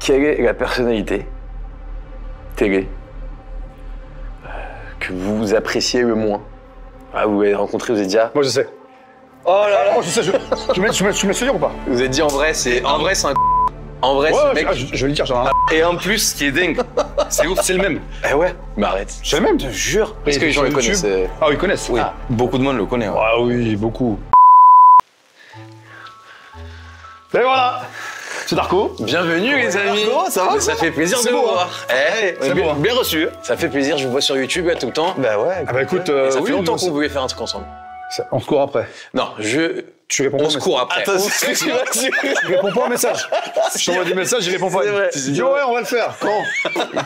Quelle est la personnalité télé que vous appréciez le moins? Ah, vous l'avez rencontré, vous avez dit ah. Moi je sais. Oh là là. Oh je sais, tu mets sûr ou pas? Vous avez dit en vrai, c'est un. En vrai, Ouais, ce mec. je vais le dire, genre. Et en plus, ce qui est dingue, c'est ouf, c'est le même. Eh ouais. Mais arrête. C'est le même. Je te jure. Est-ce Et que les gens sur le YouTube connaissent? Ah oui, ils connaissent. Oui, beaucoup de monde le connaît. Ouais. Ah oui, beaucoup. Et voilà. C'est Darko. Bienvenue les amis. Darko, ça va? Ça fait plaisir de vous beau, hein. voir. Eh, C'est beau, hein. Bien reçu. ça fait plaisir, je vous vois sur YouTube là tout le temps. Bah ouais. Ah bah écoute, Et ça oui, fait longtemps nous, qu'on voulait faire un truc ensemble. on se court après. Non, Tu réponds pas on au se message. court après. Attends, Je réponds pas au message. Je t'envoie des messages, je réponds pas. C'est vrai. Tu dis ouais, on va le faire. Quand?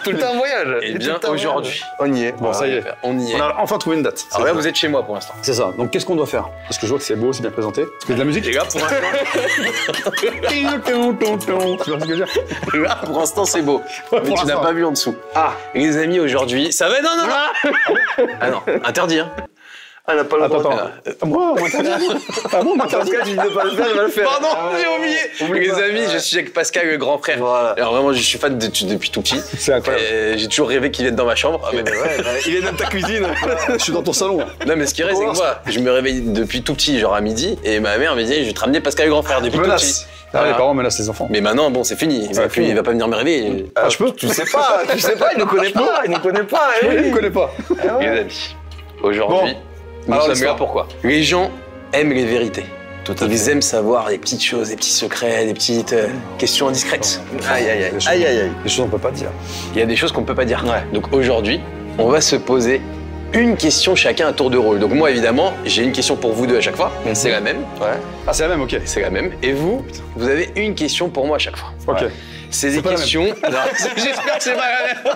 Tout le temps en voyage. Et bien aujourd'hui, On y est. Bon, ça y est. on y est. On a enfin trouvé une date. Alors là, vous êtes chez moi pour l'instant. C'est ça. Donc qu'est-ce qu'on doit faire? Parce que je vois que c'est beau, c'est bien présenté. Tu fais de la musique? Les gars, pour l'instant, Tu vois ce que je veux dire? là, pour l'instant, c'est beau. Mais tu n'as l'instant. pas vu en dessous. Ah, les amis, aujourd'hui, ça va? Non, non, non. Ah non, interdit, hein. Ah, elle a pas le Attends, droit. attends. Moi, on m'interdit. Ah bon, on m'interdit? Pascal, tu dis de pas le faire, il va le faire. Pardon, j'ai oublié. Oublie Les pas. amis, je suis avec Pascal, le grand frère. Voilà. Alors vraiment, je suis fan depuis tout petit. C'est incroyable. J'ai toujours rêvé qu'il vienne dans ma chambre. Ah, mais- Ouais, bah, il est dans ta cuisine. Je suis dans ton salon. Non, mais ce qui reste, c'est que moi, je me réveille depuis tout petit, genre à midi, et ma mère me dit, je vais te ramener Pascal, le grand frère, depuis tout petit. Menace. Ah, Voilà. les parents menacent les enfants. Mais maintenant, bon, c'est fini. Il va pas venir me réveiller. Ah, je peux? Tu sais pas, il ne connaît pas, il ne connaît pas. Oui, il me connaît pas. Les amis, aujourd'hui, nous alors, sommes l'histoire. là pourquoi? Les gens aiment les vérités. Ils aiment savoir les petites choses, les petits secrets, les petites questions indiscrètes. Aïe, aïe, aïe. Des choses- Aïe, aïe, aïe. Des choses qu'on peut pas dire. Il y a des choses qu'on peut pas dire. Ouais. Donc aujourd'hui, on va se poser une question chacun à tour de rôle. Donc moi, évidemment, j'ai une question pour vous deux à chaque fois. C'est la même. Ouais. Ah, c'est la même, ok. C'est la même. Et vous, vous avez une question pour moi à chaque fois. Ok. Ouais. C'est des pas la même. questions. Non, j'espère que c'est pas la même.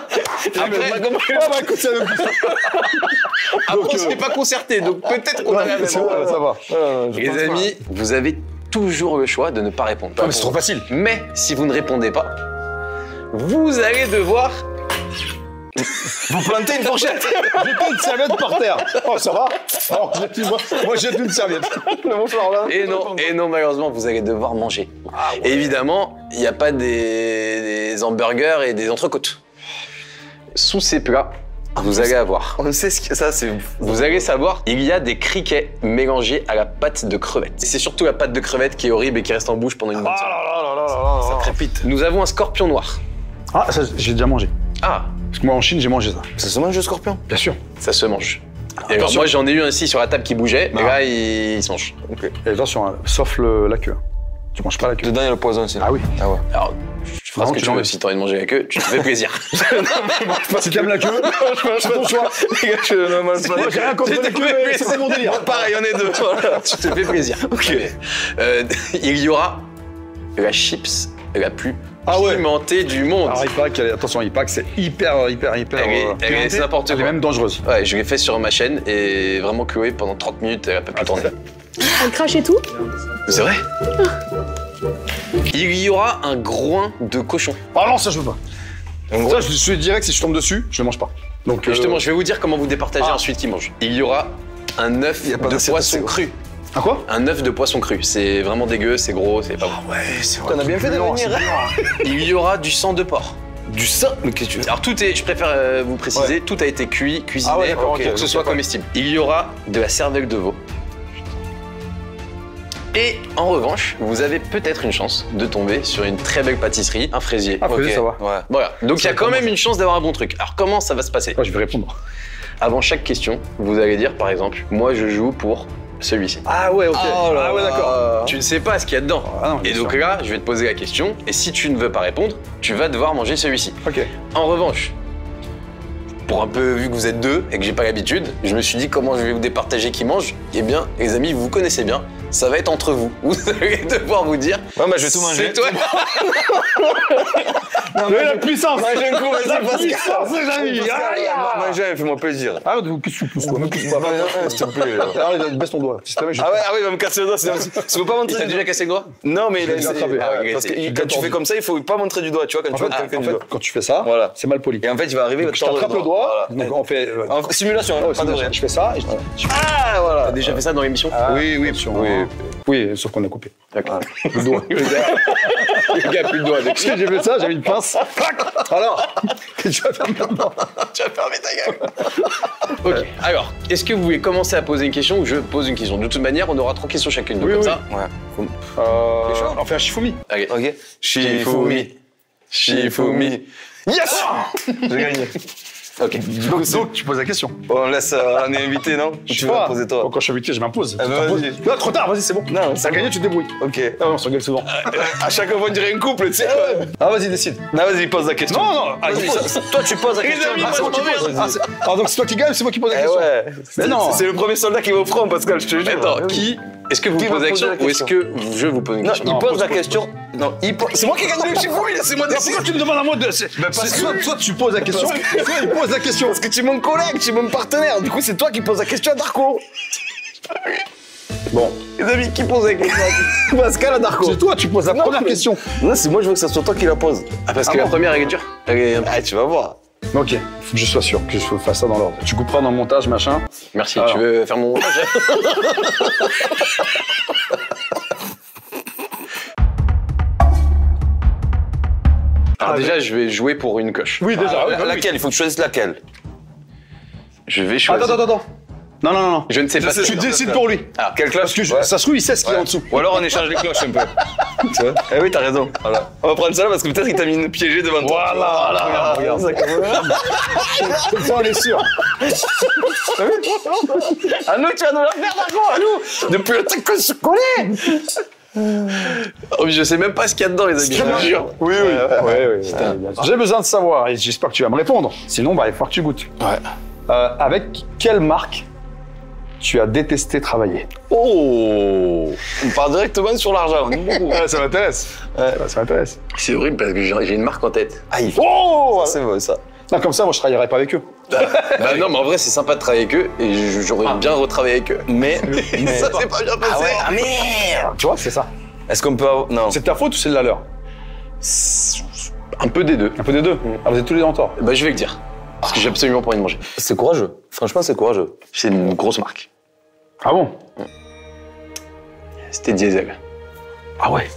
Après, Ah, bah écoute, c'est la même question. après on s'est pas concerté, donc peut-être qu'on a la même. C'est bon, ça va. Les amis, vous avez toujours le choix de ne pas répondre. Ah, mais c'est trop facile. Mais si vous ne répondez pas, vous allez devoir. Vous plantez une fourchette. J'ai plus une serviette par terre. Oh, ça va? Alors, moi, j'ai plus une serviette. Bonsoir, là. Et non, malheureusement, vous allez devoir manger. Et évidemment, il n'y a pas des hamburgers et des entrecôtes. Sous ces plats, vous allez avoir. On sait ce que ça, c'est. Vous allez savoir, il y a des criquets mélangés à la pâte de crevette. C'est surtout la pâte de crevette qui est horrible et qui reste en bouche pendant une bonne semaine. Ça crépite. Nous avons un scorpion noir. Ah, ça, j'ai déjà mangé. Ah, Parce que moi, en Chine, j'ai mangé ça. Ça se mange le scorpion? Bien sûr. ça se mange. Et alors, attention. moi, j'en ai eu un ici sur la table qui bougeait, mais Non. là, il se mange. Ok. Et attention, hein, sauf la queue. Tu manges pas la queue. Dedans, il y a le poison aussi. Ah oui. Ah ouais. Alors, tu feras Non, ce que tu tu veux. l'enlèves. Si t'as envie de manger avec eux, tu te fais plaisir. Si t'aimes la queue, c'est ton choix. Les gars, je ne mange pas. Moi, j'ai rien contre J'ai la trouvé queue, plaisir. c'est pas mon délire. Pareil, on est deux. Tu te fais plaisir. Ok. Il y aura la chips la plus Ah ouais. pimentée du monde. Alors, il paraît attention, il paraît que c'est hyper. Elle est- c'est n'importe Elle est quoi. même dangereuse. Ouais, je l'ai fait sur ma chaîne et vraiment Chloé, pendant 30 minutes, elle a pas pu tourner. Elle crache et tout? C'est vrai? Il y aura un groin de cochon. Ah non, ça, je veux pas. Ça, je suis direct, si je tombe dessus, je le mange pas. Donc, Justement, je vais vous dire comment vous départagez Ah. ensuite qui mange. Il y aura un œuf y a pas de d'assiette poisson assez, cru. Ah quoi? Un œuf de poisson cru. C'est vraiment dégueu, c'est gros, c'est pas bon. Ouais, c'est vrai. On a bien fait de venir. Il y aura du sang de porc. Du sang? Mais qu'est-ce que tu veux? Alors tout est, je préfère vous préciser, tout a été cuit, cuisiné Ah ouais, d'accord, pour ok, que ce ok, soit ouais. comestible. Il y aura de la cervelle de veau. Et en revanche, vous avez peut-être une chance de tomber sur une très belle pâtisserie, un fraisier. Ah, fraisier, ça va. Ouais. Voilà, donc il y a Ça quand commence. même une chance d'avoir un bon truc. Alors comment ça va se passer? Ouais, je vais répondre. Avant chaque question, vous allez dire par exemple, moi je joue pour celui-ci. Ah ouais, ok. Oh là Ah ouais, là. d'accord. Tu ne sais pas ce qu'il y a dedans. Ah non, bien Et donc sûr. là, je vais te poser la question, et si tu ne veux pas répondre, tu vas devoir manger celui-ci. Ok. En revanche, pour un peu, vu que vous êtes deux et que j'ai pas l'habitude, je me suis dit comment je vais vous départager qui mange. Eh bien, les amis, vous vous connaissez bien, ça va être entre vous. Vous allez devoir vous dire. Ouais, bah, je vais tout manger. C'est toi. Mais la puissance! Mange un coup, vas-y, La Pascal. puissance, les amis! Mange un, fais-moi plaisir. Ah, qu'est-ce que tu pousses, quoi? Me pousse pas. S'il te plaît. Alors, baisse ton doigt. Si jamais je- Ah ouais, il va me casser le doigt. Tu veux pas Il montrer t'a du déjà doigt? cassé le doigt? Non, mais il a l'ai attrapé. Ah, Ah, parce que j'ai quand tu fais comme ça, il faut pas montrer du doigt, tu vois, quand En tu vois fait, quelqu'un en du fait, doigt. quand tu fais ça, Voilà. c'est mal poli. Et en fait, il va arriver, il va Donc, te je tordre t'attrape le doigt, Voilà. donc on fait. En simulation, Ah ouais, pas de vrai. je fais ça. Ah, voilà. T'as déjà fait ça dans l'émission? Ah, Oui, oui, attention, oui. hein. Oui, sauf qu'on a coupé. D'accord. Le doigt. Le gars a plus le doigt. Parce que j'ai fait ça, j'avais une pince. Alors, qu'est-ce que tu vas faire maintenant? Tu vas fermer ta gueule. Ok, alors, est-ce que vous voulez commencer à poser une question ou je pose une question? De toute manière, on aura 3 questions chacune. Donc Oui, comme oui. ça. Ouais. On fait un Shifumi. Ok. Ok. Shifumi. Shifumi. Yes! J'ai gagné. Ok. Donc, tu poses la question. On laisse un invité, non? Je Tu sais veux pas. la poser toi? Quand je suis invité, je m'impose. Ah, Tu bah, t'imposes. vas-y. Non, trop tard, vas-y, c'est bon. Non, T'as gagné, tu te débrouilles. Ok. Ah, on s'engueule souvent. À chaque fois, on dirait une couple, tu sais quoi? Ah, vas-y, décide. Non, vas-y, pose la question. Non, non, allez, Vas-y, pose. toi, tu poses la Les question. amis, Ah, moi, c'est moi je qui m'en pose. vais. Ah, donc c'est toi qui gagne, c'est moi qui pose la Eh question. ouais. Mais non. C'est le premier soldat qui va au front, Pascal, je te jure. Attends, qui est-ce que vous Qui va posez la poser question la ou est-ce que je vous pose une Non, question? il pose la question. Non, c'est moi qui gagne le Shifumi, laissez-moi Mais décider. pourquoi tu me demandes à moi de. Soit tu poses la question, soit il pose la question. Parce que tu es mon collègue, tu es mon partenaire. Du coup, c'est toi qui poses la question à Darko. Bon, Les amis, qui pose la question? Pascal à Darko. c'est toi, tu poses la Non, première mais- question. Non, c'est moi, je veux que ça soit toi qui la pose. Ah, parce que Ah la bon première elle est dure. Elle est un peu- Ah, tu vas voir. Ok, il faut que je sois sûr que je fasse ça dans l'ordre. Tu couperas dans le montage, machin. Merci, Alors. tu veux faire mon montage? Alors déjà, je vais jouer pour une coche. Oui, déjà. oui, oui. Laquelle? Il faut que tu choisisses laquelle. Je vais choisir. Attends. Non. Je ne sais pas. Tu décides pour lui. Ah, Quelle Parce cloche? que ça se trouve, il sait ce qu'il y a en dessous. Ou alors on échange les cloches un peu. Tu vois? Eh oui, t'as raison. Voilà. On va prendre ça là parce que peut-être qu'il t'a mis une piégée devant toi. Voilà, regarde. Comme ça, on est sûr. À nous, tu vas nous la faire, Darko, à nous. Depuis le temps qu'on se connaît. Oh, mais je sais même pas ce qu'il y a dedans, les amis. Je vous jure. Oui. J'ai besoin de savoir, et j'espère que tu vas me répondre. Sinon, bah, il faut que tu goûtes. Ouais. Avec quelle marque tu as détesté travailler? Oh. On part directement sur l'argent. Ça m'intéresse. Ça m'intéresse. C'est horrible parce que j'ai une marque en tête. Aïe. Oh C'est vrai ça. Non, comme ça, moi, je travaillerai pas avec eux. Bah non, mais en vrai, c'est sympa de travailler avec eux et j'aurais bien retravaillé avec eux. Mais. Ça s'est pas bien passé. Ah ouais, ah merde. Tu vois, c'est ça. Est-ce qu'on peut avoir. Non. C'est de ta faute ou c'est de la leur? Un peu des deux. Un peu des deux. Ah, vous êtes tous les deux en tort. Bah je vais le dire. Parce que j'ai absolument pas envie de manger. C'est courageux. Franchement, c'est courageux. C'est une grosse marque. Ah bon? C'était Diesel. Ah ouais.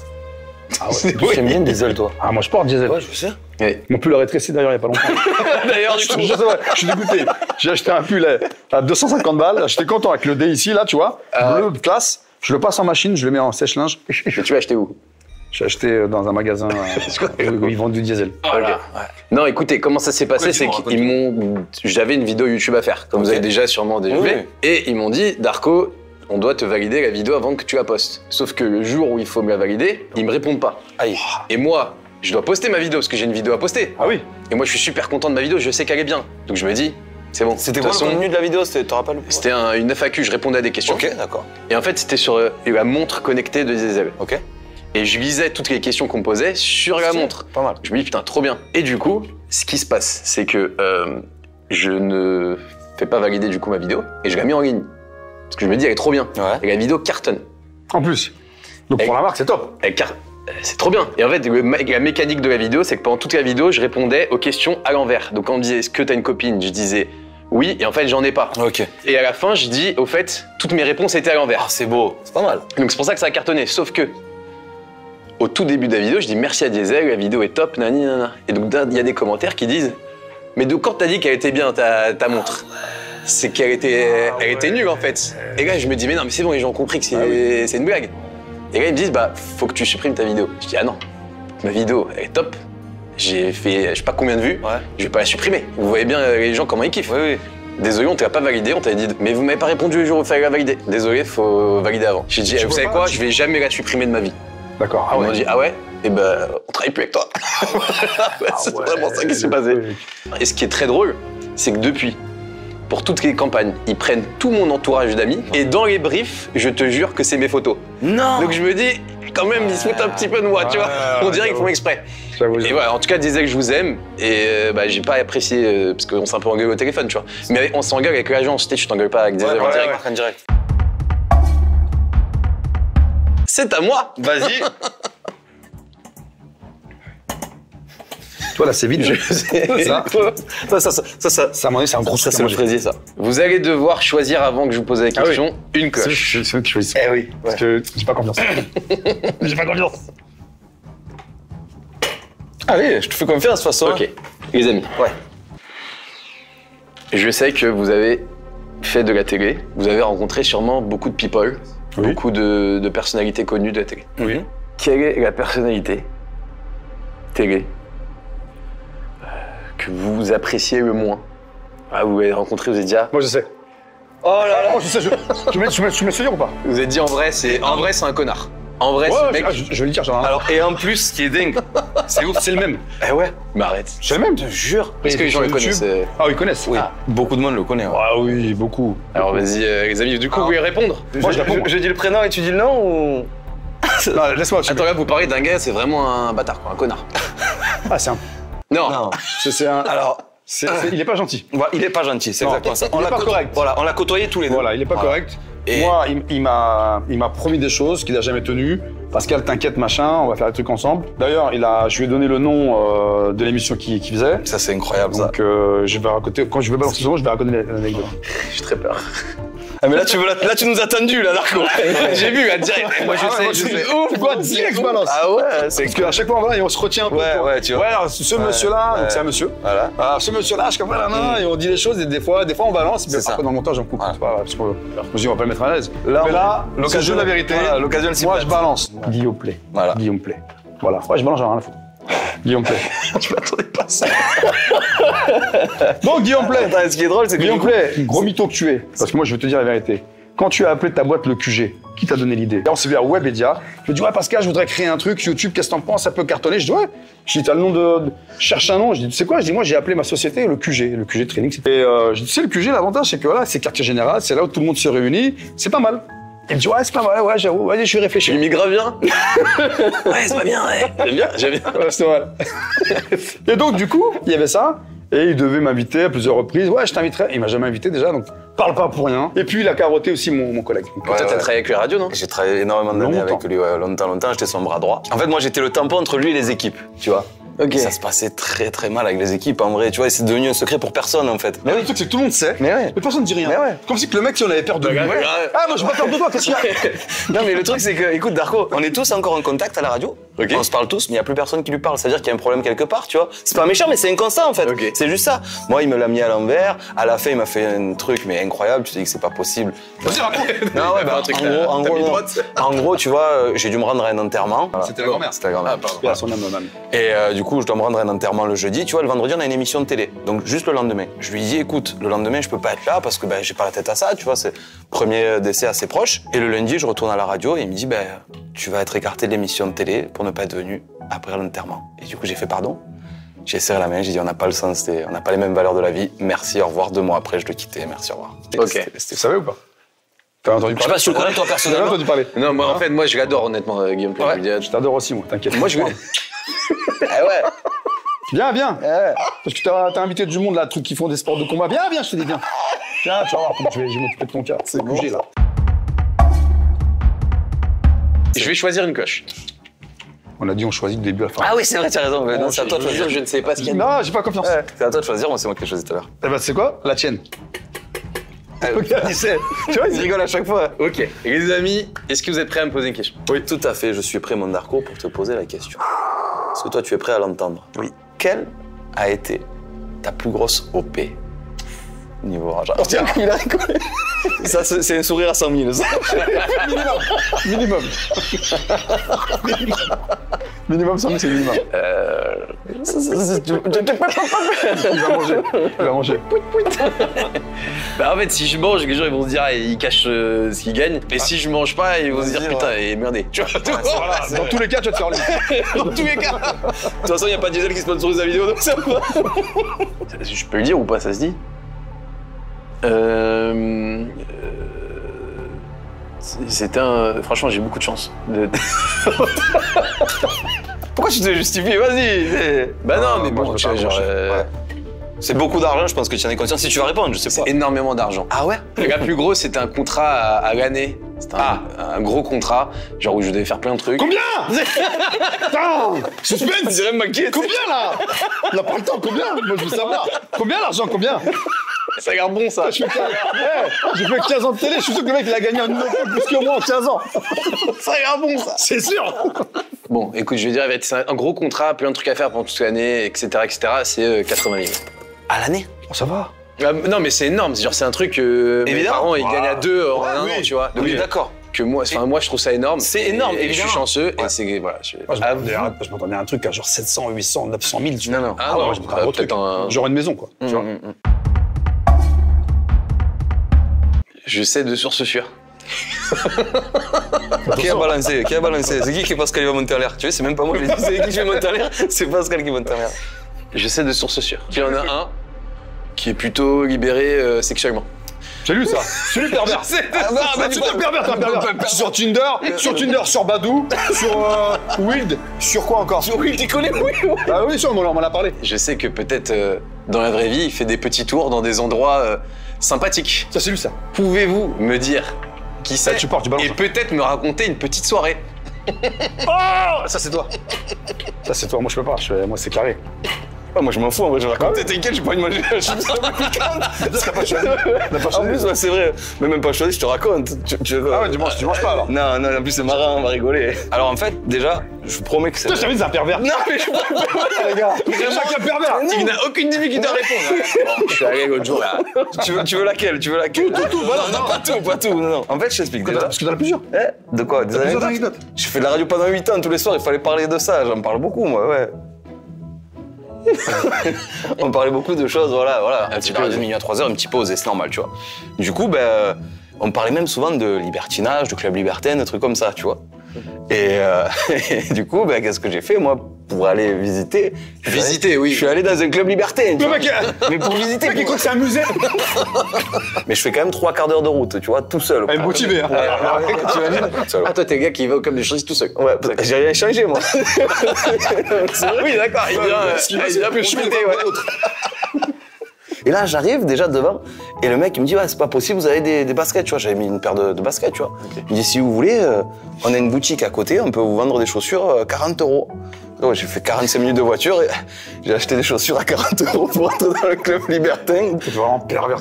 J'aime bien le diesel, toi. Ah, moi, je porte diesel. Ouais, je sais. Oui. Mon pull a rétréci d'ailleurs il y a pas longtemps. D'ailleurs, du coup. Je suis dégoûté. J'ai acheté un pull à 250 balles. J'étais content avec le D ici, là, tu vois. Bleu, classe. Je le passe en machine, je le mets en sèche-linge. Mais tu l'as acheté où? J'ai acheté dans un magasin où ils vendent du diesel. Ok. Non, écoutez, comment ça s'est passé, c'est Raconte-moi, qu'ils m'ont. J'avais une vidéo YouTube à faire, comme vous avez déjà sûrement déjà Oui. vu. Et ils m'ont dit, Darko, on doit te valider la vidéo avant que tu la postes. Sauf que le jour où il faut me la valider, ils me répondent pas. Aïe. Et moi, je dois poster ma vidéo parce que j'ai une vidéo à poster. Ah oui. Et moi, je suis super content de ma vidéo, je sais qu'elle est bien. Donc je me dis, c'est bon. C'était De quoi toute le façon, contenu de la vidéo? T'en rappelles? C'était une FAQ, je répondais à des questions. Ok, d'accord. Et en fait, c'était sur la montre connectée de Diesel. Ok. Et je lisais toutes les questions qu'on me posait sur la montre. Pas mal. Je me dis, putain, trop bien. Et du coup, ce qui se passe, c'est que je ne fais pas valider du coup ma vidéo et je la mets en ligne. Parce que je me dis, elle est trop bien. Ouais. Et la vidéo cartonne. En plus. Donc pour la marque, c'est top. C'est trop bien. Et en fait, la mécanique de la vidéo, c'est que pendant toute la vidéo, je répondais aux questions à l'envers. Donc quand on me disait, est-ce que t'as une copine? Je disais oui, et en fait, j'en ai pas. Ok. Et à la fin, je dis, au fait, toutes mes réponses étaient à l'envers. Ah, c'est beau. C'est pas mal. Donc c'est pour ça que ça a cartonné. Sauf que, au tout début de la vidéo, je dis merci à Diesel, la vidéo est top, nani nana. Et donc il y a des commentaires qui disent, mais de quand t'as dit qu'elle était bien ta montre? C'est qu'elle était, elle était nulle en fait. Et là je me dis mais non mais c'est bon, les gens ont compris que c'est une blague. Et là ils me disent bah faut que tu supprimes ta vidéo. Je dis ah non, ma vidéo elle est top. J'ai fait je sais pas combien de vues, Ouais. je vais pas la supprimer. Vous voyez bien les gens comment ils kiffent. Oui, oui. Désolé, on t'a pas validé, on t'a dit mais vous m'avez pas répondu le jour où il fallait la valider. Désolé, faut valider avant. J'ai dit Tu vous vois savez pas, quoi, je vais jamais la supprimer de ma vie. D'accord. Ils m'ont dit ah ouais, et ben on travaille plus avec toi. C'est vraiment ça qui s'est passé. Et ce qui est très drôle, c'est que depuis, pour toutes les campagnes, ils prennent tout mon entourage d'amis et dans les briefs, je te jure que c'est mes photos. Non. Donc je me dis, quand même, ils se foutent un petit peu de moi, tu vois. On dirait qu'ils font exprès. J'avoue. Et voilà, en tout cas, disais que je vous aime et bah, j'ai pas apprécié parce qu'on s'est un peu engueulé au téléphone, tu vois. Mais on s'engueule avec l'agence, tu t'engueules pas avec des Ouais, en direct. en direct. C'est à moi. Vas-y. Toi, là, c'est vide. Je sais. Ça, à mon avis, c'est un gros Ça, truc. c'est le fraisier, ça. Vous allez devoir choisir avant que je vous pose la question une coche. C'est eux qui choisissent. Eh oui. Parce que j'ai pas confiance. J'ai pas confiance. Allez, je te fais confiance, de toute façon. Ok, les amis. Ouais. Je sais que vous avez fait de la télé, vous avez rencontré sûrement beaucoup de people, Oui. beaucoup de personnalités connues de la télé. Oui. Quelle est la personnalité télé que vous appréciez le moins? Vous l'avez rencontré, vous avez dit Moi, je sais. oh là là, Moi, je sais. Tu mets ce dire ou pas? vous avez dit en vrai c'est un connard. En vrai Ouais, ce mec. je vais le dire, genre. Alors, et en plus, ce qui est dingue, c'est ouf, c'est le même. Eh ouais. Mais arrête. C'est le même. Je te jure. Est-ce que les gens le Sur connaissent YouTube. Ah, ils connaissent. Oui, beaucoup de monde le connaît. Ouais. Ah oui, beaucoup. Alors vas-y les amis, du coup vous voulez répondre? Moi, je réponds. Je dis le prénom et tu dis le nom ou. Non, laisse-moi. Attends là vous parlez d'un gars, c'est vraiment un bâtard quoi, un connard. Ah, c'est un. Non. Non. C'est un. Alors, Il est pas gentil. voilà, il est pas gentil, c'est Non. exactement ça. Il est pas correct. Voilà, on l'a côtoyé tous les deux. Voilà, il est pas Voilà. correct. Et- Moi, il m'a promis des choses qu'il a jamais tenues. Pascal, t'inquiète, machin, on va faire des trucs ensemble. D'ailleurs, je lui ai donné le nom de l'émission qu'il faisait. Ça, c'est incroyable, ça. Donc, je vais raconter. Quand je vais balancer ce nom, je vais raconter l'anecdote. J'ai très peur. Ah, mais là, tu nous as tendu, là, Narco. J'ai vu, à direct. Moi je Ah ouais, sais, je sais. Tu vois, direct, je balance. Ah ouais, c'est Parce qu'à chaque fois, voilà, et on se retient un peu. Ouais, quoi. ouais, tu vois. Ouais, alors, ce monsieur-là, donc ouais. c'est un monsieur. Voilà. Alors, ce monsieur-là, je comme voilà, et on dit les choses, et des fois on balance, mais C'est après ça. dans le montage, on coupe. Voilà. C'est pas grave, parce que je me dis, on va pas le mettre à l'aise. Là, Mais là, l'occasion- c'est le jeu de la vérité. voilà, l'occasion, elle s'y Moi, prête. je balance. Guillaume Play. Voilà. Guillaume Play. Voilà. Ouais, je balance, j'ai rien à foutre. Guillaume Play. Je m'attendais pas à ça. Donc, Guillaume Play. Attends, ce qui est drôle, c'est que. Guillaume Play, gros mytho que tu es. Parce que moi, je vais te dire la vérité. Quand tu as appelé ta boîte le QG, qui t'a donné l'idée? Là, on s'est vu à Webedia. Je me dis, ouais, Pascal, je voudrais créer un truc, YouTube, qu'est-ce que t'en penses? Ça peut cartonner. Je dis, ouais. Je dis, t'as le nom de. Je cherche un nom. Je dis, tu sais quoi? Je dis, moi, j'ai appelé ma société le QG Training. Et je dis, tu sais, le QG, l'avantage, c'est que voilà, c'est quartier général, c'est là où tout le monde se réunit. C'est pas mal. Il me dit, ouais, c'est pas mal, ouais, j'avoue, vas-y, je vais réfléchir. Tu m'immigres bien. Ouais, ça va bien, ouais. J'aime bien. Ouais, c'est vrai. Et donc, du coup, il y avait ça. Et il devait m'inviter à plusieurs reprises. Ouais, je t'inviterai. Il m'a jamais invité déjà, donc parle pas pour rien. Et puis, il a carotté aussi mon collègue. Donc, Toi, t'as travaillé avec les radios, non? J'ai travaillé énormément d'années Longtemps. avec lui, ouais, longtemps, j'étais son bras droit. En fait, moi, j'étais le tampon entre lui et les équipes, tu vois. Ok. Ça se passait très très mal avec les équipes, en vrai, tu vois, et c'est devenu un secret pour personne, en fait. Mais oui, le truc, c'est que tout le monde sait. Mais ouais. Mais personne ne dit rien. Mais ouais. Comme si que le mec, si on avait peur de lui. Ouais. Ah, moi, je pas peur de toi, qu'est-ce qu'il y a? Non, mais le truc, c'est que, écoute, Darko, on est tous encore en contact à la radio. Ok. On se parle tous, mais il n'y a plus personne qui lui parle. C'est-à-dire qu'il y a un problème quelque part, tu vois. C'est pas méchant, mais c'est inconstant, en fait. Ok. C'est juste ça. Moi, il me l'a mis à l'envers. À la fin, il m'a fait un truc, mais incroyable. Tu te dis que c'est pas possible. Vas-y, raconte. Non, ouais, bah, Un truc, en t'as gros, mis non. droite. En gros, tu vois, j'ai dû me rendre à un enterrement. Voilà. C'était la grand-mère. C'était la grand-mère. Ah, pardon. Voilà, son âme, mon âme. Et du coup, je dois me rendre à un enterrement le jeudi. Tu vois, le vendredi, on a une émission de télé. Donc, juste le lendemain. Je lui dis, écoute, le lendemain, je peux pas être là parce que j'ai pas la tête à ça. Tu vois, c'est premier décès assez proche. Et le lundi, je retourne à la radio et il me dit, tu vas être écarté de l'émission de télé pour ne pas être venu après l'enterrement. Et du coup, j'ai fait pardon. J'ai serré la main, j'ai dit, on n'a pas le sens, on n'a pas les mêmes valeurs de la vie. Merci, au revoir. 2 mois après, je le quittais. Merci, au revoir. Ok. Tu savais ou pas? T'as entendu Je sais pas si tu le connais, toi, T'as personnellement. entendu parler? Non, moi, en fait, moi, je l'adore, honnêtement, Guillaume Play. Ouais. Je lui dis, Je t'adore aussi, moi, t'inquiète. Moi, je vois. Ah ouais. Viens, viens. Parce que t'as invité du monde là, trucs qui font des sports de combat. Viens, viens, je te dis, viens. Viens, tu vas voir comment je vais m'occuper de ton cas. C'est bougé là. je vais choisir une coche. On a dit on choisit du début à la fin. Ah oui, c'est vrai, tu as raison. Mais non, c'est à toi de Je vous jure, choisir. je ne sais pas ce qu'il y a. Non, j'ai pas confiance. Ouais, c'est à toi de choisir, moi, c'est moi qui ai choisi tout à l'heure. Eh ben, c'est quoi? La tienne. Regarde, il sait. Tu vois, ils rigolent à chaque fois. Ok. Et les amis, est-ce que vous êtes prêts à me poser une question? Oui, tout à fait. Je suis prêt, mon Darko, pour te poser la question. Est-ce que toi, tu es prêt à l'entendre? Oui. Quelle a été ta plus grosse OP niveau argent? Tiens, il a rigolé. Ça, c'est un sourire à 100 000. Ça. Minimum. Minimum, 100 000, c'est minimum. Il va manger. Il va manger. Bah en fait, si je mange, les gens ils vont se dire, ah, il cache ce qu'il gagne. Et si je mange pas, ils vont se dire, dire, putain, ouais. il est merdé. Tu vois, Voilà, dans tous les cas, tu vas te faire lui. dans tous les cas. De toute façon, il n'y a pas Diesel qui sponsorise la vidéo, donc ça va. Je peux le dire ou pas, ça se dit? C'était un... Franchement, j'ai beaucoup de chance. Pourquoi tu te justifies? Vas-y. Bah non, mais moi, bon, je tu peux vois, pas genre... approcher. C'est beaucoup d'argent, je pense que tu en es conscient. Si tu vas répondre, je sais pas. Énormément d'argent. Ah ouais? La plus grosse, c'était un contrat à l'année. C'était un gros contrat, genre où je devais faire plein de trucs. Combien? Putain! Suspense! On dirait Maquette. Combien là? On n'a pas le temps, combien? Moi je veux savoir. Combien l'argent, combien? Ça a l'air bon ça. J'ai fait 15 ans de télé, je suis sûr que le mec il a gagné un million plus que moi en 15 ans. Ça a l'air bon ça. C'est sûr. Bon, écoute, je vais dire, c'est un gros contrat, plein de trucs à faire pendant toute l'année, etc., etc. C'est 80 000. À l'année? Oh, ça va. Non, mais c'est énorme. Genre, c'est un truc que mes Évidemment. parents, ils gagnent à 2 en un an, tu vois. Donc, Oui, d'accord. que moi, je trouve ça énorme. C'est énorme, et je évidemment. suis chanceux. Ouais. Et c'est voilà. Je m'attendais à un truc à genre 700, 800, 900 000. Tu vois. Non, non. Ah non, moi, je m'attendais à un gros truc. peut-être un. Genre une maison quoi. Tu vois. Je sais de source sûre. Qui a balancé? Qui a balancé? C'est qui est Pascal qui va monter en l'air? Tu vois, c'est même pas moi qui l'ai dit, c'est qui va monter en l'air? C'est Pascal qui monte en l'air. Je sais de source sûre qu'il y en a un qui est plutôt libéré sexuellement. J'ai lu ça. Celui pervers. C'est super pervers, t'es un pervers. Sur Tinder, sur Badoo, sur Wild, sur quoi encore? Sur Wild, tu connais Wild? Ah oui, sûr, on m'en a parlé. Je sais que peut-être dans la vraie vie, il fait des petits tours dans des endroits sympathiques. Ça, c'est lui ça. Pouvez-vous me dire qui c'est tu pars, tu balances. et peut-être me raconter une petite soirée? Oh, ça c'est toi. Ça c'est toi, moi je peux pas, moi c'est carré. Ah, moi je m'en fous, en vrai, je raconte. Ah oui. T'inquiète, j'ai pas envie de manger. Je suis pas piquante. T'as pas choisi. T'as pas En choisi. plus, ouais, c'est vrai. Mais même pas choisi, je te raconte. Ah ouais, tu manges pas alors. Non, non, en plus c'est marrant, on va rigoler. Alors en fait, déjà, je vous promets que c'est. Putain, je t'avais dit c'est un pervers. Non, mais je les gars. Chacun pervers. Il n'a aucune difficulté à répondre. Bon, je suis allé l'autre jour là. tu veux laquelle? Tu veux laquelle? Tout, bah non, pas tout, non. En fait, je t'explique déjà. Parce que t'en as plusieurs. De quoi? Des Plusieurs anecdotes? anecdotes. J'ai fait de la radio pendant 8 ans, tous les soirs, il fallait parler de ça. J'en parle beaucoup, moi, ouais. On parlait beaucoup de choses, voilà. Un petit peu de minuit à 3h, un petit peu osé, c'est normal, tu vois. Du coup, ben, on parlait même souvent de libertinage, de club libertin, des trucs comme ça, tu vois. Et du coup, ben, qu'est-ce que j'ai fait, moi, pour aller visiter? Visiter, oui. Je suis allé dans un club libertin. Le mec, Mais pour visiter, il croit que c'est un musée. mais je fais quand même 3 quarts d'heure de route, tu vois, tout seul. Elle est motivée. Hein. Tu imagines? Ah, toi, t'es le gars qui va au club des choses tout seul. Ouais, j'ai rien changé, moi. Oui, d'accord, il vient profiter, ouais. Et là, j'arrive déjà devant, et le mec, il me dit, ouais, c'est pas possible, vous avez des baskets, tu vois. J'avais mis une paire de baskets, tu vois. Il me dit, si vous voulez, on a une boutique à côté, on peut vous vendre des chaussures 40 €. Donc, j'ai fait 45 minutes de voiture et j'ai acheté des chaussures à 40 € pour entrer dans le club libertin. C'est vraiment pervers.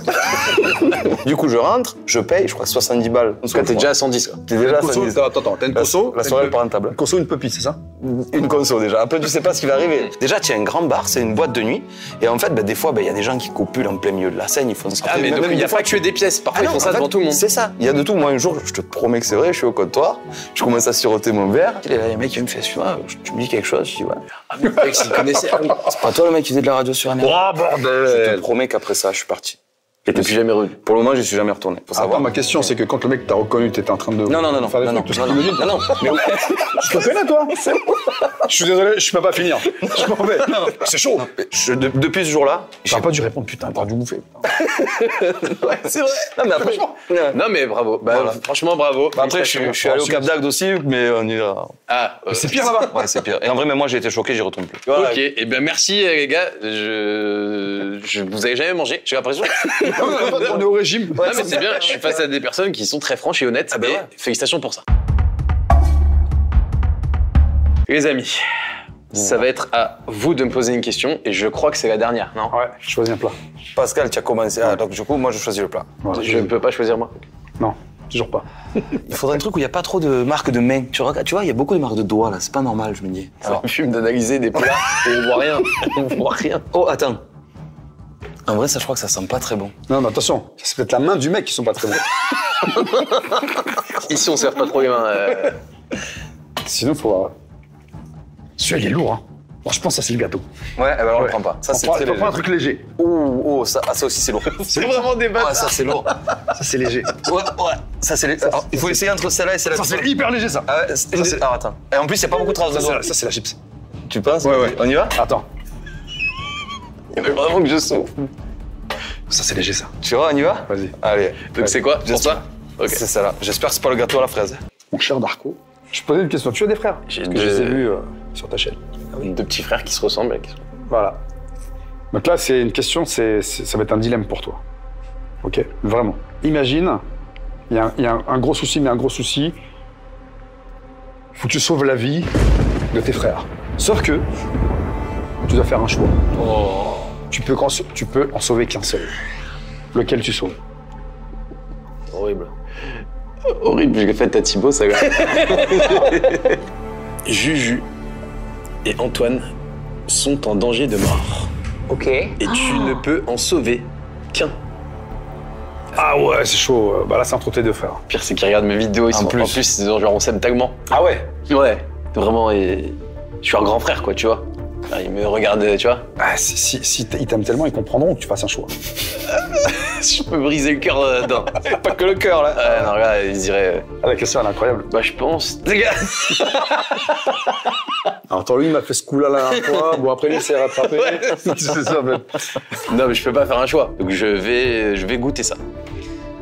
Du coup, je rentre, je paye, je crois 70 balles. En tout cas, t'es déjà à 110, quoi. T'es déjà à 110. Attends, t'as une conso. La soirée, elle part en table. Une conso, une pupille, c'est ça? Une conso déjà. Après, tu sais pas ce qui va arriver. Déjà, tu as un grand bar, c'est une boîte de nuit. Et en fait, ben, des fois, il y a des gens qui copulent en plein milieu de la scène, ils font ça. Ah, mais donc il n'y a pas que des pièces. Parfois, ils font ça devant tout le monde. C'est ça. Il y a de tout. Moi, un jour, je te promets que c'est vrai, je suis au comptoir, je commence à siroter mon verre. Et là, les mecs, ils me font, tu me dis quelque chose? Je dis, ouais. Ah, mais le mec, s'il connaissait. C'est pas toi le mec qui faisait de la radio sur Énergie? Oh Je bordel. te promets qu'après ça, je suis parti. Et t'es plus jamais revenu. Pour le moment, je suis jamais retourné. Faut savoir. Attends, ma question, c'est que quand le mec t'a reconnu, t'étais en train de Non, faire des trucs, tout ce qu'il me dit. non. Mais Je te connais, toi. Je suis désolé, je peux pas finir. Je m'en vais. C'est chaud. depuis ce jour-là, J'aurais pas dû répondre, putain, t'as dû bouffer. Ouais, c'est vrai. non, mais après, Non, mais bravo. Bah, Voilà. franchement, bravo. après, je suis allé au Cap d'Agde aussi, mais on y va. Ah, C'est pire là-bas. Ouais, c'est pire. Et en vrai, même moi, j'ai été choqué, j'y retourne plus. Ok, et bien merci les gars. Je vous avais jamais mangé, j'ai l'impression. On est au régime. Non, mais c'est bien, je suis face à des personnes qui sont très franches et honnêtes. Ah ben et ouais. félicitations pour ça. Les amis, ça va être à vous de me poser une question et je crois que c'est la dernière, non? Ouais, je choisis un plat. Pascal, tu as commencé. Ah, donc, du coup, moi, je choisis le plat. Voilà, Je ne peux pas choisir moi. Non, toujours pas. Il faudrait un truc où il n'y a pas trop de marques de mains. Tu vois, il y a beaucoup de marques de doigts, là. C'est pas normal, je me dis. Ça me fume d'analyser des plats et on voit rien. On voit rien. Oh, attends. En vrai, ça, je crois que ça sent pas très bon. Non, mais attention, c'est peut-être la main du mec qui sont pas très bons. Ici, on serve pas trop les mains. Sinon, faut voir. Celui-là, il est lourd, hein. Bon, je pense que ça, c'est le gâteau. Ouais, eh ben alors on Ouais. le prend pas. Ça, c'est On très léger. prend un truc léger. Oh, ça aussi, c'est lourd. C'est vraiment des Ouais, bâtards. ça, c'est lourd. Ça, c'est léger. Ouais. Ça, c'est léger. Alors, il faut essayer entre celle-là et celle-là. Ça, c'est hyper léger, ça. Ah ouais, alors, attends. Et en plus, il n'y a pas beaucoup de traces de doigts. Ça, c'est la chips. Tu penses? Ouais, ouais. On y va? Attends. Il y avait vraiment que je souffle. Ça, c'est léger, ça. Tu vois, on y va? Vas-y. Allez. Donc c'est quoi pour toi? Ok. C'est ça là. J'espère que c'est pas le gâteau à la fraise. Mon cher Darko. Je te posais une question. Tu as des frères? J'ai Parce que je les ai vus sur ta chaîne. deux petits frères qui se ressemblent. Voilà. Donc là, c'est une question, ça va être un dilemme pour toi. Ok? Vraiment. Imagine, il y a un gros souci, mais un gros souci. Faut que tu sauves la vie de tes frères. Sauf que tu dois faire un choix. Tu peux en sauver qu'un seul. Lequel tu sauves? Horrible. Horrible, j'ai fait à Thibaut, ça. Juju et Antoine sont en danger de mort. Ok. Et tu ne peux en sauver qu'un. Ah ouais, c'est chaud. Bah là, c'est entre tes deux frères. Le pire, c'est qu'ils regardent mes vidéos, ils sont en plus, genre, on s'aime tellement. Ah ouais? Ouais, vraiment, et je suis un grand frère, quoi, tu vois. Enfin, ils me regardent, tu vois. Ah, si ils t'aiment tellement, ils comprendront que tu fasses un choix. Je peux briser le cœur d'un. Pas que le cœur, là. Ouais, non, là, ils diraient. Ah, la question, elle est incroyable. Bah, je pense. Les gars. Alors, attends, lui, il m'a fait ce coup-là la dernière fois. Bon, après, lui, il s'est rattrapé. C'est ça, en fait. Non, mais je peux pas faire un choix. Donc, je vais goûter ça.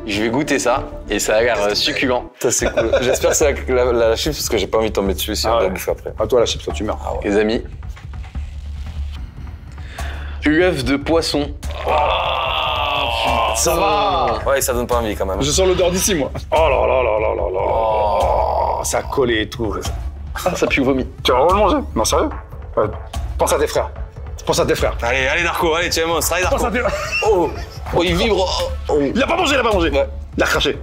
Je vais goûter ça, et ça a l'air succulent. Ça, c'est cool. J'espère que c'est la chips, parce que j'ai pas envie de tomber dessus si on doit bouffer après. À toi, la chips, toi, tu meurs. Ah ouais. Les amis. L'œuf de poisson. Ça va. Ouais, ça donne pas envie quand même. Je sens l'odeur d'ici, moi. Oh là là là là là là. Oh, ça a collé et tout. Ah, ça pue le vomi. Tu vas vraiment le manger? Non, sérieux? Ouais. Pense à tes frères. Pense à tes frères. Allez, Darko, allez, tiens, monstre, allez, Darko. Pense à tes... Oh, il vibre. Oh. Il a pas mangé, Ouais. Il a craché.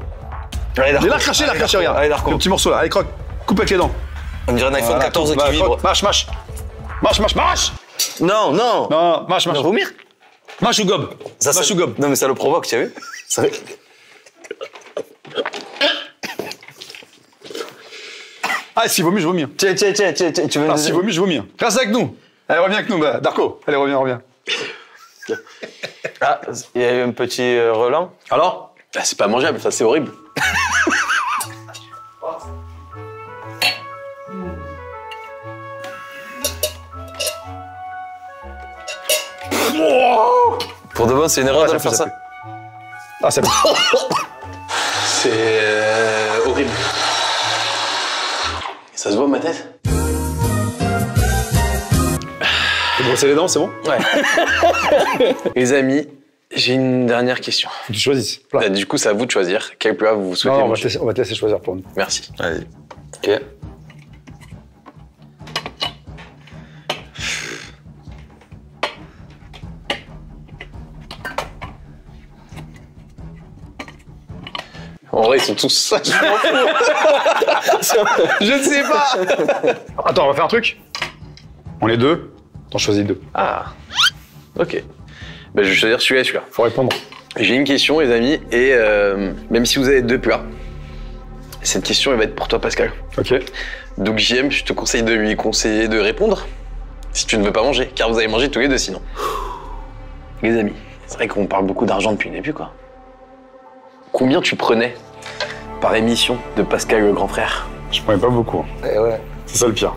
Allez, Darko. Il a craché, regarde. Allez, Darko. Le petit morceau là, allez, croque. Coupe avec les dents. On dirait un iPhone 14 Bah, qui vibre. Mâche. Mâche. Non. Non, mâche. Vomir. Mâche ou gobe. Mâche ou gobe. Non, mais ça le provoque, tu as vu? Ça... Ah, s'il vomit, je vomis. Tiens, tu veux Ah, s'il vomit, je vomis. Reste avec nous. Allez, reviens avec nous, bah, Darko. Allez, reviens. Ah, il y a eu un petit relent. Alors? Ah, c'est pas mangeable, ça, c'est horrible. Pour de bon, c'est une erreur de ça faire pue, ça. ça Ah, ça pue. C'est horrible. Ça se voit ma tête? T'es brossé les dents, c'est bon? Ouais. Les amis, j'ai une dernière question. Faut que tu choisisses. Plat. Bah, du coup, c'est à vous de choisir quel plat vous souhaitez Non, manger. on va te laisser choisir pour nous. Merci. Allez. Ok. En vrai, ils sont tous sages. Je ne sais pas. Attends, on va faire un truc. On est deux. T'en choisis deux. Ah. Ok. Bah, je vais choisir celui-là et celui-là. Faut répondre. J'ai une question, les amis, et même si vous avez deux plats, cette question, elle va être pour toi, Pascal. Ok. Donc, JM, je te conseille de lui conseiller de répondre si tu ne veux pas manger, car vous allez manger tous les deux sinon. Les amis, c'est vrai qu'on parle beaucoup d'argent depuis le début, quoi. Combien tu prenais par émission de Pascal le grand frère? Je prenais pas beaucoup. Eh ouais. C'est ça le pire.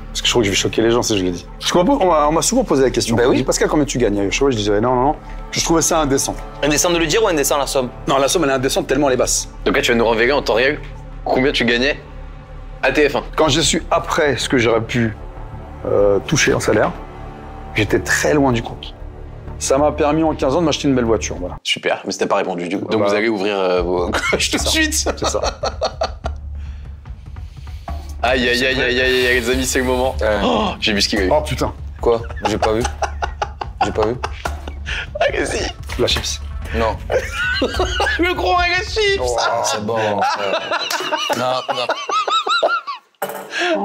Parce que je crois que je vais choquer les gens si je le dis. Parce qu'on m'a souvent posé la question. Bah oui. On dit, Pascal, combien tu gagnes? Je disais non. Je trouvais ça indécent. Indécent de le dire ou indécent la somme? Non, la somme, elle est indécente tellement elle est basse. Donc là, tu vas nous révéler en temps réel combien tu gagnais à TF1. Quand j'ai su après ce que j'aurais pu toucher en salaire, j'étais très loin du compte. Ça m'a permis en 15 ans de m'acheter une belle voiture, voilà. Super, mais c'était pas répondu du coup. Donc Bah, vous allez ouvrir vos coches tout de suite. C'est ça. Aïe, les amis, c'est le moment. Oh, j'ai vu ce qu'il y a eu. Oh putain, Quoi? J'ai pas vu. Ah, que si. la chips. Non. Le gros chips. Oh, c'est bon. Non.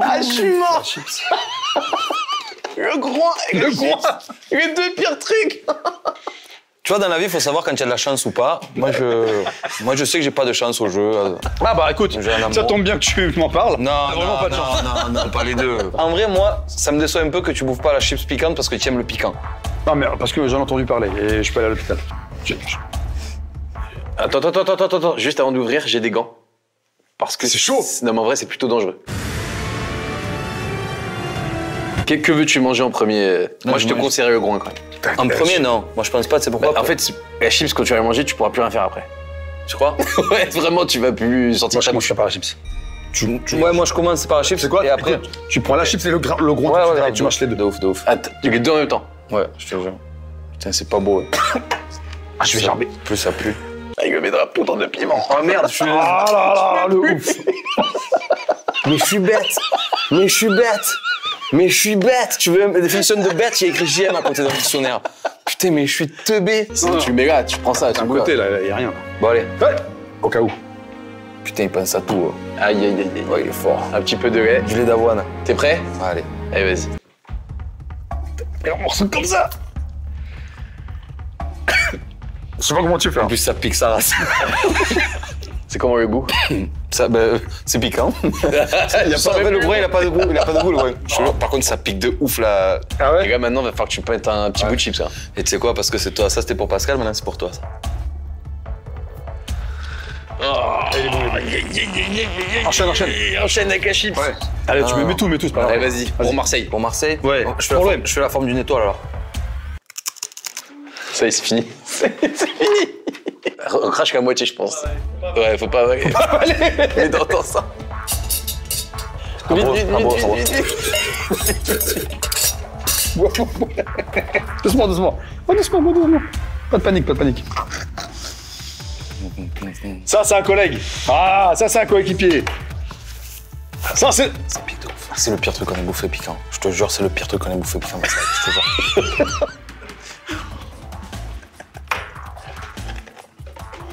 Ah, je suis mort. Le groin. Les deux pires trucs. Tu vois, dans la vie, il faut savoir quand il y a de la chance ou pas. Moi, je sais que j'ai pas de chance au jeu. Ah bah écoute, J'ai un amour. ça tombe bien que tu m'en parles. Non, vraiment pas de chance. non, pas les deux. En vrai, moi, ça me déçoit un peu que tu bouffes pas la chips piquante parce que tu aimes le piquant. Non mais parce que j'en ai entendu parler et je peux aller à l'hôpital. Attends. Juste avant d'ouvrir, j'ai des gants. Parce que c'est chaud. Non, mais en vrai, c'est plutôt dangereux. Que veux-tu manger en premier? Moi, je te conseillerais le groin quand même. En premier, non. Moi, je pense pas. C'est pourquoi? En fait, la chips, quand tu vas la manger, tu pourras plus rien faire après. tu crois? Ouais, vraiment, tu vas plus sortir Moi je ta commence bouche. par la chips. Ouais, moi, je commence par la chips. C'est quoi? Et après. Écoute, tu prends la chips et le gros Ouais, tu mâches les deux. de ouf. Attends, les deux en même temps. Ouais, je te jure. Putain, c'est pas beau. Ah, je vais gerber. Plus ça pue. Avec le drapeau dans de piment. Oh merde, je suis... Ah là là, le ouf. Mais je suis bête. Mais je suis bête. Mais je suis bête. Tu veux une définition de bête, il y a écrit JM à côté dans le dictionnaire. Putain, mais je suis teubé. Tu mets là, tu prends ça, tu D'un côté, là, il y a rien. Bon, allez. Ouais. Au cas où. Putain, il pense à tout. Aïe, aïe, aïe, aïe. Ouais, il est fort. Un petit peu de lait. Du lait d'avoine. T'es prêt? Allez. Allez, vas-y. Et un morceau comme ça. Je sais pas comment tu fais. En plus, ça pique sa race. C'est comment le goût? Ça, ben, c'est piquant. Il y a pas Le bruit, il a pas de goût. Il a pas de goût, le bruit. Par contre, ça pique de ouf, là. Ah Et là, maintenant, il va falloir que tu pètes un petit bout de chips, là. Et tu sais quoi, parce que c'est toi, ça c'était pour Pascal, maintenant c'est pour toi, ça. Enchaîne, enchaîne. Enchaîne avec la chips. Ouais. Allez, tu mets tout, c'est pas grave. Allez, vas-y. Pour Marseille. Pour Marseille. Ouais. Je fais la forme d'une étoile, alors. Ça y est, c'est fini. C'est fini. On crache qu'à moitié, je pense. Ouais, faut pas avaler. Mais dans ça. Vite, vite, vite. Doucement, doucement. Oh, doucement, doucement. Pas de panique, pas de panique. Ça, c'est un collègue. Ah, ça, c'est un coéquipier. Ça, c'est... Ça pique de ouf. C'est le pire truc qu'on ait bouffé piquant. Je te jure, c'est le pire truc qu'on ait bouffé piquant. Je te jure.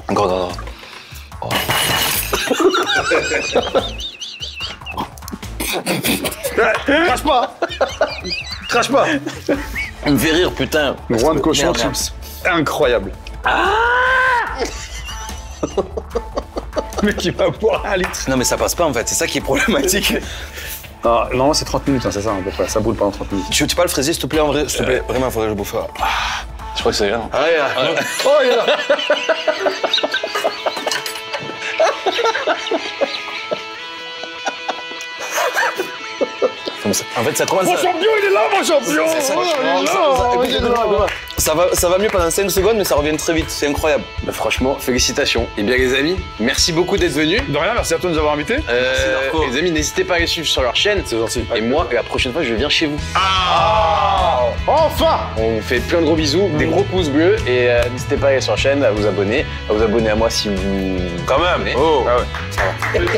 Encore. Oh. Crache pas. Crache pas. Il me fait rire, putain. Le roi de cochon Merde, chips. Incroyable. Le mec, il va boire un litre. Non, mais ça passe pas en fait, c'est ça qui est problématique. Ah, non, c'est 30 minutes, hein, c'est ça, à peu près. Ça boule pendant 30 minutes. Tu veux pas le fraisier, s'il te plaît, en vrai? S'il te plaît, vraiment, faudrait que je bouffe. Je crois que c'est bien. Allez, là. Oh, il est là. En fait, ça commence Mon à... champion, il est là, mon champion. C'est ça, Oh, il est là. Ça va mieux pendant 5 secondes, mais ça revient très vite, c'est incroyable. Bah, franchement, félicitations. Et bien, les amis, merci beaucoup d'être venus. De rien, merci à toi de nous avoir invités. Marco. Les amis, n'hésitez pas à les suivre sur leur chaîne. C'est gentil. Et moi, la prochaine fois, je viens chez vous. Enfin. On vous fait plein de gros bisous, des gros pouces bleus. Et n'hésitez pas à aller sur la chaîne, à vous abonner à moi si vous... Quand même. abonnez. Oh. Ah ouais.